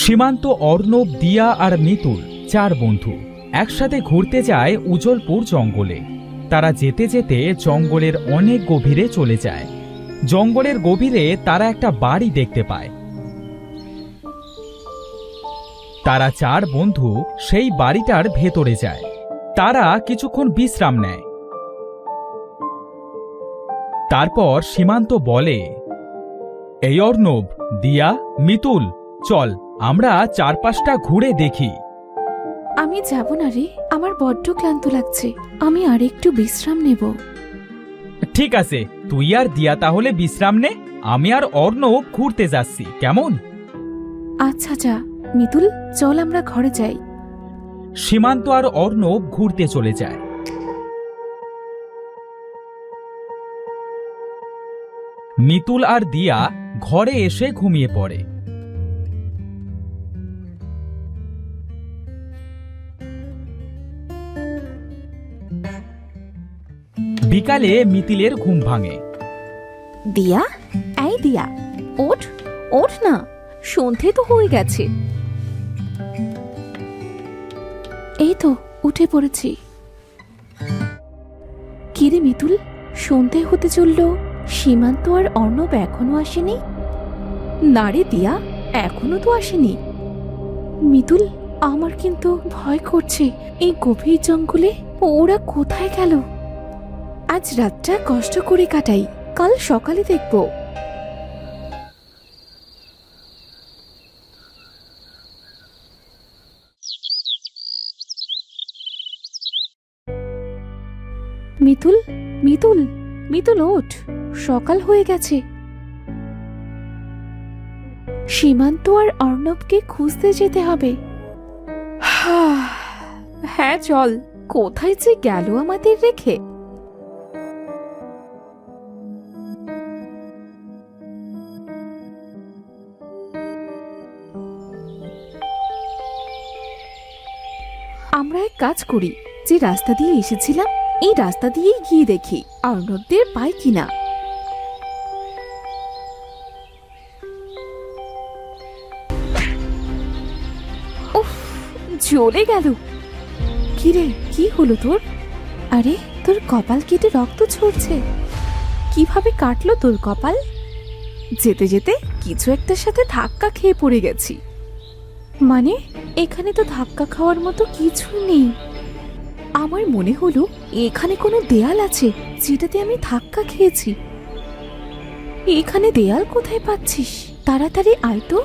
সীমান্ত, অর্ণব, দিয়া আর মিতুল 4 বন্ধু একসাথে ঘুরতে যায় উজ্জ্বলপুর জঙ্গলে। তারা যেতে যেতে জঙ্গলের অনেক গভীরে চলে যায়। জঙ্গলের গভীরে তারা একটা বাড়ি দেখতে পায়। তারা 4 বন্ধু সেই বাড়িটার ভেতরে যায়। তারা কিছুক্ষণ বিশ্রাম নেয়। তারপর সীমান্ত বলে, এই অর্ণব, দিয়া, মিতুল, চল আমরা চারপাশটা ঘুরে দেখি। আমি যাব না রে, আমার বড্ড ক্লান্ত লাগছে, আমি আরেকটু বিশ্রাম নেব। ঠিক আছে, তুই আর দিয়া তাহলে বিশ্রাম নে, আমি আর অর্ণব ঘুরতে যাচ্ছি, কেমন? আচ্ছা যা। মিতুল, চল আমরা ঘরে যাই। সীমান্ত আর অর্ণব ঘুরতে চলে যায়। মিতুল আর দিয়া ঘরে এসে ঘুমিয়ে পড়ে। বিকালে মিতিলের ঘুম ভাঙে। দিয়া, এই দিয়া, ওঠ, ওঠ না, সন্ধে তো হয়ে গেছে। এই তো উঠে পড়েছি। কিরে মিতুল, সন্ধে হতে চলল, সীমান্ত আর অর্ণব এখনো আসেনি? না রে দিয়া, এখনো তো আসেনি। মিতুল, আমার কিন্তু ভয় করছে, এই গভীর জঙ্গলে ওরা কোথায় গেল? আজ রাতটা কষ্ট করে কাটাই, কাল সকালে দেখব। মিতুল, মিতুল, মিতুল ওঠ, সকাল হয়ে গেছে। সীমান্ত আর অর্ণবকে খুঁজতে যেতে হবে। হ্যাঁ চল, কোথায় যে গেল আমাদের রেখে। আমরা এক কাজ করি, যে রাস্তা দিয়ে এসেছিলাম এই রাস্তা দিয়েই গিয়ে দেখি অর্ণবদের পাই কিনা। উফ, জ্বলে গেল। কিরে, কি হলো তোর? আরে, তোর কপাল কেটে রক্ত ঝরছে। কিভাবে কাটলো তোর কপাল? যেতে যেতে কিছু একটার সাথে ধাক্কা খেয়ে পড়ে গেছি। মানে, এখানে তো ধাক্কা খাওয়ার মতো কিছু নেই। আমার মনে হলো এখানে কোনো দেয়াল আছে যেটাতে আমি ধাক্কা খেয়েছি। এখানে দেয়াল কোথায় পাচ্ছিস? তাড়াতাড়ি আয় তো।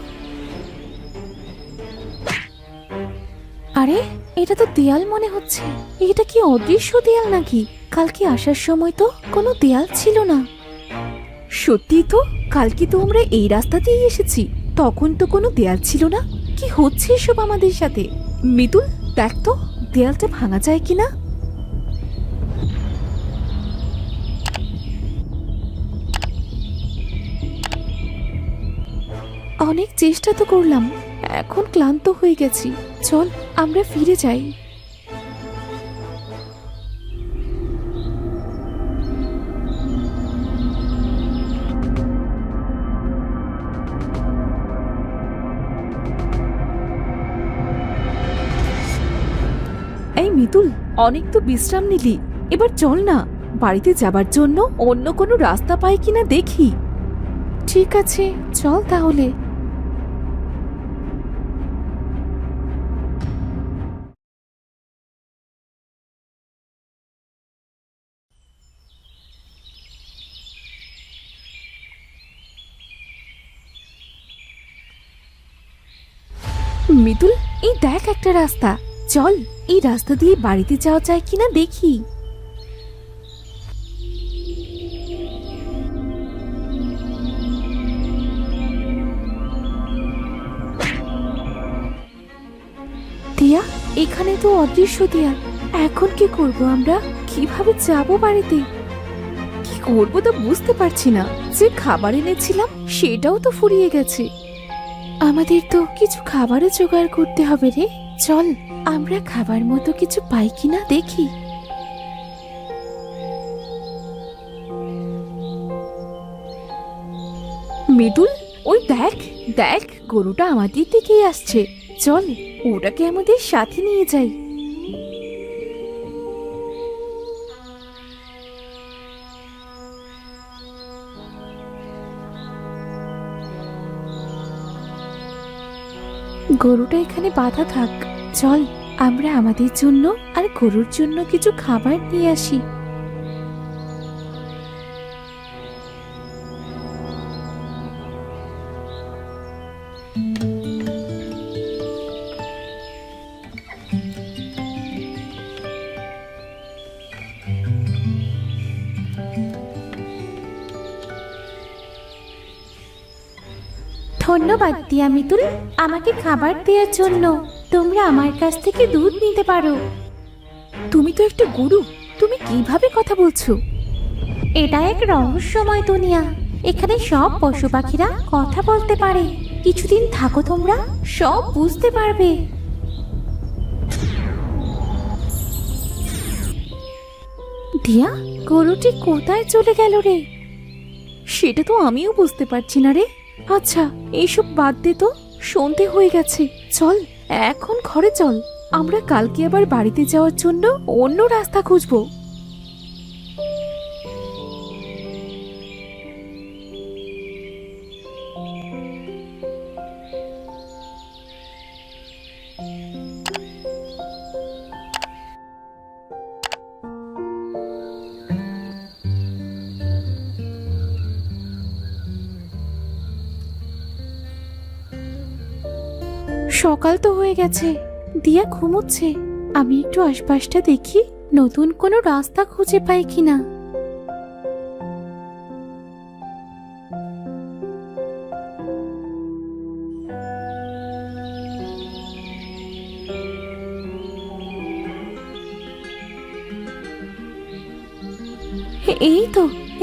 আরে, এটা তো দেয়াল মনে হচ্ছে। এটা কি অদৃশ্য দেয়াল নাকি? কালকে আসার সময় তো কোনো দেয়াল ছিল না। সত্যি তো, কালকে তো আমরা এই রাস্তা দিয়ে এসেছি, তখন তো কোনো দেয়াল ছিল না। কি হচ্ছে এসব আমাদের সাথে? মিতুল, দেখ তো দেয়ালটা ভাঙা যায় কিনা। অনেক চেষ্টা তো করলাম, এখন ক্লান্ত হয়ে গেছি। চল আমরা ফিরে যাই। এই মিতুল, অনেক তো বিশ্রাম নিলি, এবার চল না, বাড়িতে যাবার জন্য অন্য কোনো রাস্তা পাই কিনা দেখি। ঠিক আছে, চল তাহলে। মিতুল, এই দেখ একটা রাস্তা, চল এই রাস্তা দিয়ে বাড়িতে যাওয়া যায় কিনা দেখি। দিয়া, এখানে তো অদৃশ্য দেয়াল, এখন কি করব আমরা? কিভাবে যাব বাড়িতে? কি করব তো বুঝতে পারছি না। যে খাবার এনেছিলাম সেটাও তো ফুরিয়ে গেছে। আমাদের তো কিছু খাবারও জোগাড় করতে হবে রে। চল আমরা খাবার মতো কিছু পাই কিনা দেখি। মিতুল, ওই দেখ দেখ, গরুটা আমাদের দিকেই আসছে। চল, ওটাকে আমাদের সাথে নিয়ে যাই। গরুটা এখানে বাঁধা থাক। চল, আমরা আমাদের জন্য আর গরুর জন্য কিছু খাবার নিয়ে আসি। ধন্যবাদ দিয়া মিতুল, আমাকে খাবার দেওয়ার জন্য। তোমরা আমার কাছ থেকে দুধ নিতে পারো। তুমি তো একটা গরু, তুমি কিভাবে কথা বলছো? এটা এক রহস্যময় দুনিয়া। এখানে সব পশু পাখিরা কথা বলতে পারে। কিছুদিন থাকো, তোমরা সব বুঝতে পারবে। দিয়া, গরুটি কোথায় চলে গেল রে? সেটা তো আমিও বুঝতে পারছি না রে। আচ্ছা, এইসব বাদ দে তো, সন্ধে হয়ে গেছে। চল এখন ঘরে চল, আমরা কালকে আবার বাড়িতে যাওয়ার জন্য অন্য রাস্তা খুঁজবো। সকাল তো হয়ে গেছে, দিয়া ঘুমোচ্ছে। আমি একটু আশপাশটা দেখি, নতুন কোনো রাস্তা খুঁজে পাই কিনা।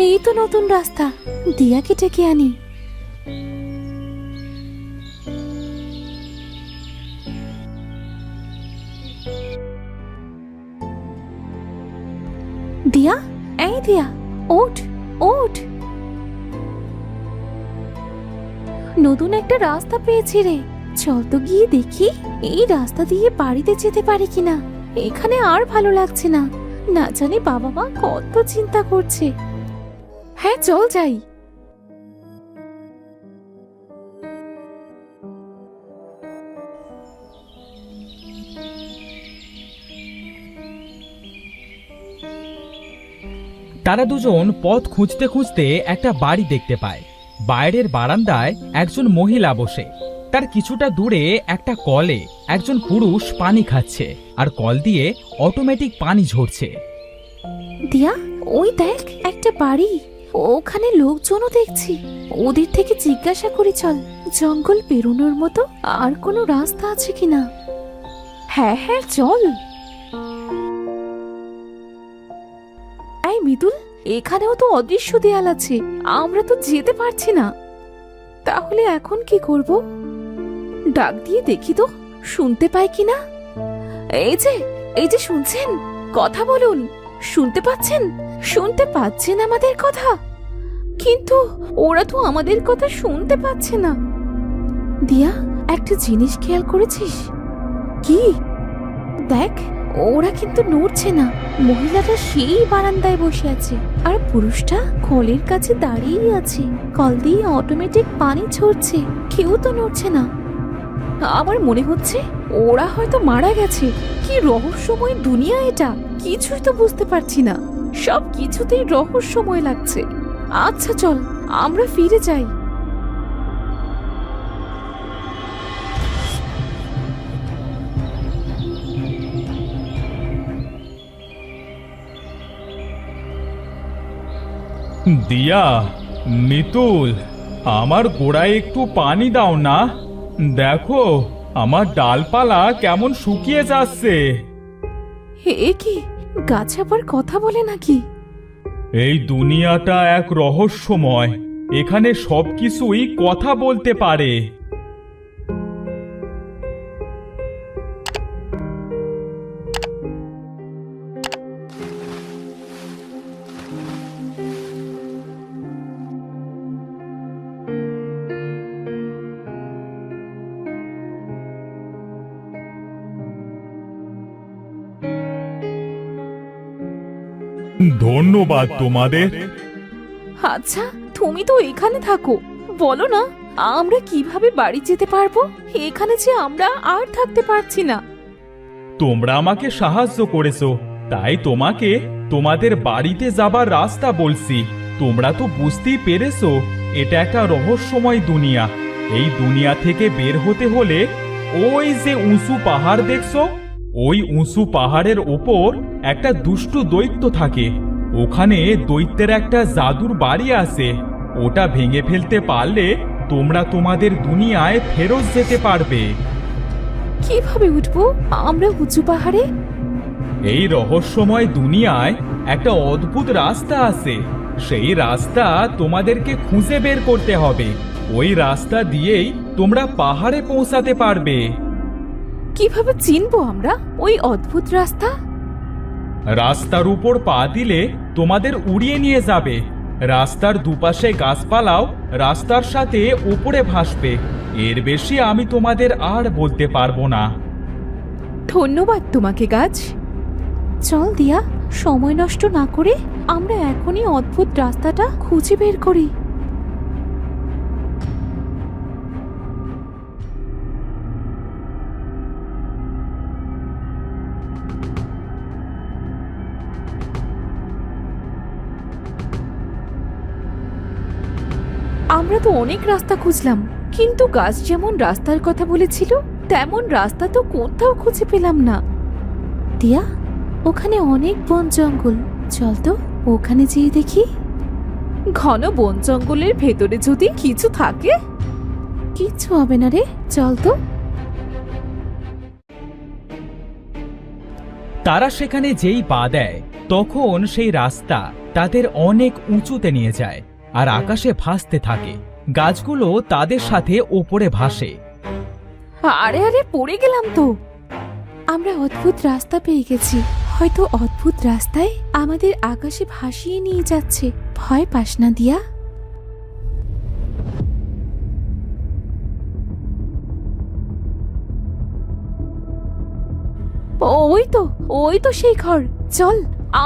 এই তো নতুন রাস্তা। দিয়াকে ডেকে আনি। দিয়া, এই দিয়া, ওঠ ওঠ। নতুন একটা রাস্তা পেয়েছি রে। চল তো গিয়ে দেখি এই রাস্তা দিয়ে বাড়িতে যেতে পারি কিনা। এখানে আর ভালো লাগছে না, না জানি বাবা মা কত চিন্তা করছে। হ্যাঁ, চল যাই। তারা দুজন পথ খুঁজতে খুঁজতে একটা বাড়ি দেখতে পায়। বাইরের বারান্দায় একজন মহিলা বসে। তার কিছুটা দূরে একটা কলে একজন পুরুষ পানি খাচ্ছে, আর কল দিয়ে অটোমেটিক পানি ঝরছে। দিয়া, ওই দেখ একটা বাড়ি, ওখানে লোকজনও দেখছি। ওদের থেকে জিজ্ঞাসা করি চল, জঙ্গল পেরোনোর মতো আর কোনো রাস্তা আছে কিনা। হ্যাঁ হ্যাঁ, চল। এই মিতুল, এখানেও তো অদৃশ্য দেয়াল আছে, আমরা তো যেতে পারছি না। তাহলে এখন কি করব? ডাক দিয়ে দেখি তো, শুনতে পাই কিনা। এই যে শুনছেন, কথা বলুন। শুনতে পাচ্ছেন? শুনতে পাচ্ছেন আমাদের কথা? কিন্তু ওরা তো আমাদের কথা শুনতে পাচ্ছে না। দিয়া, একটা জিনিস খেয়াল করেছিস? কি? দেখ, ওরা কিন্তু নড়ছে না। মহিলাটা সেই বারান্দায় বসে আছে, আর পুরুষটা কলের কাছে দাঁড়িয়েই আছে। কল দিয়ে অটোমেটিক পানি ঝরছে, কেউ তো নড়ছে না। আমার মনে হচ্ছে ওরা হয়তো মারা গেছে। কি রহস্যময় দুনিয়া এটা, কিছুই তো বুঝতে পারছি না। সব কিছুতেই রহস্যময় লাগছে। আচ্ছা চল, আমরা ফিরে যাই। দিয়া, মিতুল, আমার গোড়ায় একটু পানি দাও না। দেখো আমার ডালপালা কেমন শুকিয়ে যাচ্ছে। এ কি, গাছ আবার কথা বলে নাকি? এই দুনিয়াটা এক রহস্যময়, এখানে সবকিছুই কথা বলতে পারে। ধন্যবাদ তোমাদের। আচ্ছা, তুমি তো এখানে থাকো, বলো না আমরা কিভাবে বাড়ি যেতে পারবো? এখানে যে আমরা আর থাকতে পারছি না। তোমরা আমাকে সাহায্য করেছো, তাই তোমাকে তোমাদের বাড়িতে যাবার রাস্তা বলছি। তোমরা তো বুঝতেই পেরেছো এটা একটা রহস্যময় দুনিয়া। এই দুনিয়া থেকে বের হতে হলে ওই যে উঁচু পাহাড় দেখছো, ওই উঁচু পাহাড়ের ওপর একটা দুষ্টু দৈত্য থাকে। ওখানে দৈত্যের একটা জাদুর বাড়ি আছে। ওটা ভেঙে ফেলতে পারলে তোমরা তোমাদের দুনিয়ায় ফেরত যেতে পারবে। কিভাবে উঠবো আমরা উঁচু পাহাড়ে? এই রহস্যময় দুনিয়ায় একটা অদ্ভুত রাস্তা আছে। সেই রাস্তা তোমাদেরকে খুঁজে বের করতে হবে। ওই রাস্তা দিয়েই তোমরা পাহাড়ে পৌঁছাতে পারবে। কিভাবে চিনবো আমরা ওই অদ্ভুত রাস্তা? রাস্তার উপর পা দিলে তোমাদের উড়িয়ে নিয়ে যাবে। রাস্তার দুপাশে গাছপালাও রাস্তার সাথে উপরে ভাসবে। এর বেশি আমি তোমাদের আর বলতে পারবো না। ধন্যবাদ তোমাকে গাছ। চল দিয়া, সময় নষ্ট না করে আমরা এখনই অদ্ভুত রাস্তাটা খুঁজে বের করি। আমরা তো অনেক রাস্তা খুঁজলাম, কিন্তু গাছ যেমন রাস্তার কথা বলেছিল তেমন রাস্তা তো কোথাও খুঁজে পেলাম না। দিয়া, ওখানে অনেক বন জঙ্গল, চল তো ওখানে যেয়ে দেখি। ঘন বন জঙ্গলের ভেতরে যদি কিছু থাকে? কিচ্ছু হবে না রে, চল তো। তারা সেখানে যেই পা দেয় তখন সেই রাস্তা তাদের অনেক উঁচুতে নিয়ে যায় আর আকাশে ভাসতে থাকে। গাছগুলো তাদের সাথে ওপরে ভাসে। আরে আরে, পড়ে গেলাম তো। আমরা অদ্ভুত রাস্তা পেয়ে গেছি। হয়তো অদ্ভুত রাস্তায় আমাদের আকাশে ভাসিয়ে নিয়ে যাচ্ছে। ভয় পাস না দিয়া। ওই তো সেই ঘর। চল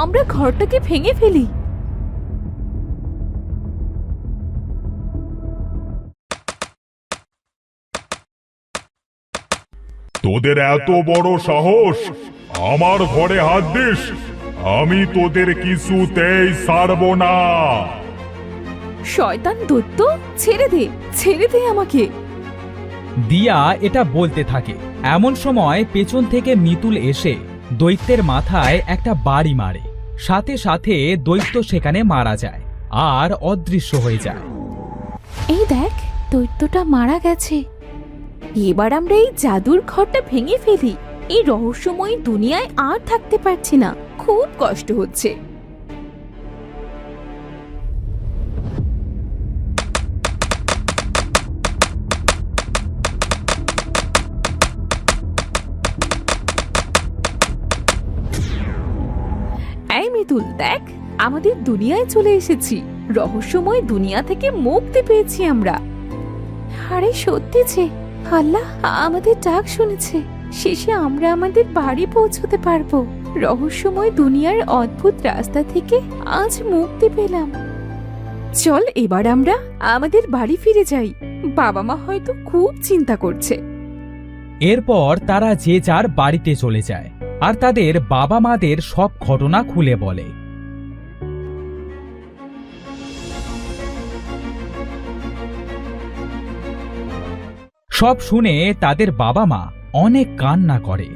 আমরা ঘরটাকে ভেঙে ফেলি। তোদের এত বড় সাহস আমার ঘরে হাত দিস? আমি তোদের কিছুতেই ছাড়ব না। শয়তান দৈত্য, ছেড়ে দে আমাকে। দিয়া এটা বলতে থাকে। এমন সময় পেছন থেকে মিতুল এসে দৈত্যের মাথায় একটা বাড়ি মারে। সাথে সাথে দৈত্য সেখানে মারা যায় আর অদৃশ্য হয়ে যায়। এই দেখ, দৈত্যটা মারা গেছে। এবার আমরা এই জাদুর ঘরটা ভেঙে ফেলি। এই রহস্যময় দুনিয়ায় আর থাকতে পারছি না, খুব কষ্ট হচ্ছে। এই মিতুল, দেখ আমাদের দুনিয়ায় চলে এসেছি। রহস্যময় দুনিয়া থেকে মুক্তি পেয়েছি আমরা। আরে সত্যি যে আল্লাহ আমাদের ডাক শুনেছে। শেষে আমরা আমাদের বাড়ি পৌঁছতে পারবো। রহস্যময় দুনিয়ার অদ্ভুত রাস্তা থেকে আজ মুক্তি পেলাম। চল এবার আমরা আমাদের বাড়ি ফিরে যাই। বাবা মা হয়তো খুব চিন্তা করছে। এরপর তারা যে যার বাড়িতে চলে যায় আর তাদের বাবা মাদের সব ঘটনা খুলে বলে। সব শুনে তাদের বাবা মা অনেক কান্না করে।